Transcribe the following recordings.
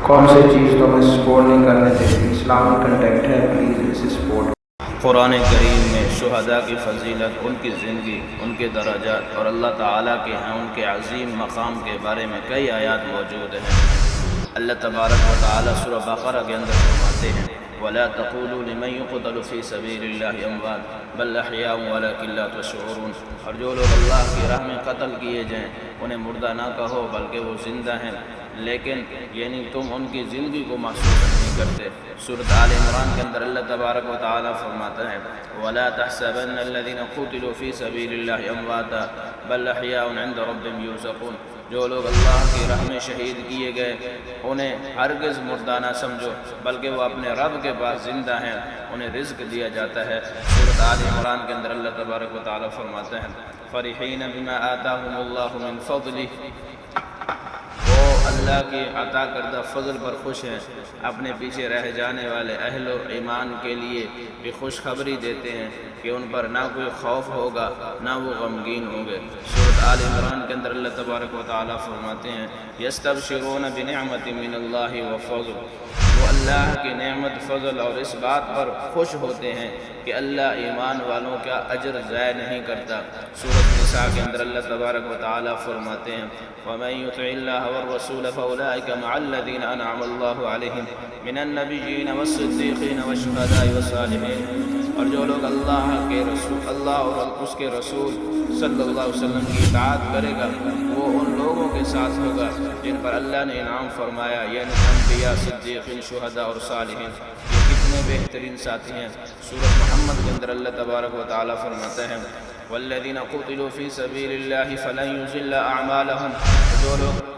کون سی چیز تو ہمیں سپورٹ نہیں کرنے دیتی؟ اسلامی کنٹیکٹ ہے، پلیز اسے سپورٹ۔ قرآن کریم میں شہداء کی فضیلت، ان کی زندگی، ان کے درجات اور اللہ تعالیٰ کے ہاں ان کے عظیم مقام کے بارے میں کئی آیات موجود ہیں۔ اللہ تبارک و تعالیٰ سورہ بقرہ کے اندر فرماتے ہیں وَلَا تَقُولُوا لِمَن يُقْتَلُ فِي سَبِيلِ اللَّهِ أَمْوَاتٌ بَلْ أَحْيَاءٌ وَلَكِنْ لَا تَشْعُرُونَ۔ اور جو لوگ اللہ کی راہ میں قتل کیے جائیں انہیں مردہ نہ کہو بلکہ وہ زندہ ہیں، لیکن یعنی تم ان کی زندگی کو محسوس نہیں کرتے۔ سورۃ آل عمران کے اندر اللہ تبارک و تعالیٰ فرماتا ہے وَلَا تَحْسَبَنَّ الَّذِينَ قُتِلُوا فِي سَبِيلِ اللَّهِ أَمْوَاتًا بَلْ أَحْيَاءٌ عِندَ رَبِّهِمْ يُرْزَقُونَ۔ جو لوگ اللہ کی راہ میں شہید کیے گئے انہیں ہرگز مردہ نہ سمجھو بلکہ وہ اپنے رب کے پاس زندہ ہیں، انہیں رزق دیا جاتا ہے۔ سورۃ آل عمران کے اندر اللہ تبارک و تعالیٰ فرماتے ہیں فَرِحِينَ بِمَا آتَاهُمُ اللَّهُ مِنْ فَضْلِهِ۔ وہ اللہ کی عطا کردہ فضل پر خوش ہیں، اپنے پیچھے رہ جانے والے اہل و ایمان کے لیے بھی خوشخبری دیتے ہیں کہ ان پر نہ کوئی خوف ہوگا نہ وہ غمگین ہوں گے۔ سورۃ آل عمران کے اندر اللہ تبارک و تعالیٰ فرماتے ہیں یستبشرون بنعمت من اللہ وفضل۔ وہ اللہ کی نعمت، فضل اور اس بات پر خوش ہوتے ہیں کہ اللہ ایمان والوں کا اجر ضائع نہیں کرتا۔ سورۃ نساء کے اندر اللہ تبارک و تعالیٰ فرماتے ہیں وَمَن يُطِعِ اللَّهَ وَالرَّسُولَ فَأُولَٰئِكَ مَعَ الَّذِينَ أَنْعَمَ اللَّهُ عَلَيْهِم مِّنَ النَّبِيِّينَ وَالصِّدِّيقِينَ وَالشُّهَدَاءِ وَالصَّالِحِينَ۔ اور جو لوگ اللہ اور اس کے رسول صلی اللہ علیہ وسلم کی اطاعت کرے گا وہ ان لوگوں کے ساتھ ہوگا جن پر اللہ نے انعام فرمایا، یعنی انبیاء، صدیقین، شہداء اور صالحین۔ یہ کتنے بہترین ساتھی ہیں۔ سورۃ محمد کے اندر اللہ تبارک و تعالیٰ فرماتا ہے والذین قتلوا فی سبیل اللہ فلن یضل اعمالهم۔ جو لوگ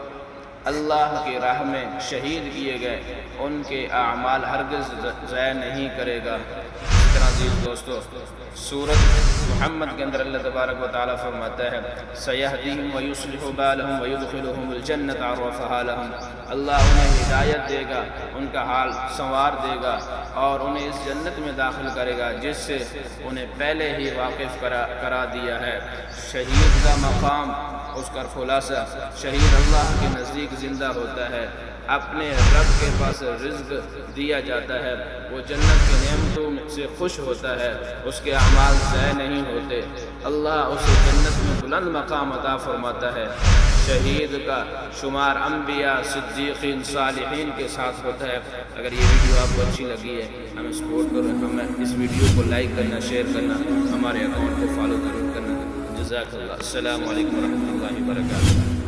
اللہ کی راہ میں شہید کیے گئے ان کے اعمال ہرگز ضائع نہیں کرے گا۔ اس طرح عزیز دوستو سورۃ محمد کے اندر اللہ تبارک و تعالیٰ فرماتا ہے سَيَهْدِيهِمْ وَيُصْلِحُ بَالَهُمْ وَيُدْخِلُهُمُ الْجَنَّةَ عَرَّفَهَا لَهُمْ۔ اللہ انہیں ہدایت دے گا، ان کا حال سنوار دے گا اور انہیں اس جنت میں داخل کرے گا جس سے انہیں پہلے ہی واقف کرا دیا ہے۔ شہید کا مقام، اس کا خلاصہ، شہید اللہ کے نزدیک زندہ ہوتا ہے، اپنے رب کے پاس رزق دیا جاتا ہے، وہ جنت کی نعمتوں سے خوش ہوتا ہے، اس کے اعمال ضائع نہیں ہوتے، اللہ اسے جنت میں بلند مقام عطا فرماتا ہے۔ شہید کا شمار انبیاء، صدیقین، صالحین کے ساتھ ہوتا ہے۔ اگر یہ ویڈیو آپ کو اچھی لگی ہے ہمیں سپورٹ کریں، ہمیں اس ویڈیو کو لائک کرنا، شیئر کرنا، ہمارے اکاؤنٹ کو فالو ضرور کرنا۔ جزاک اللہ۔ السلام علیکم ورحمۃ اللہ وبرکاتہ۔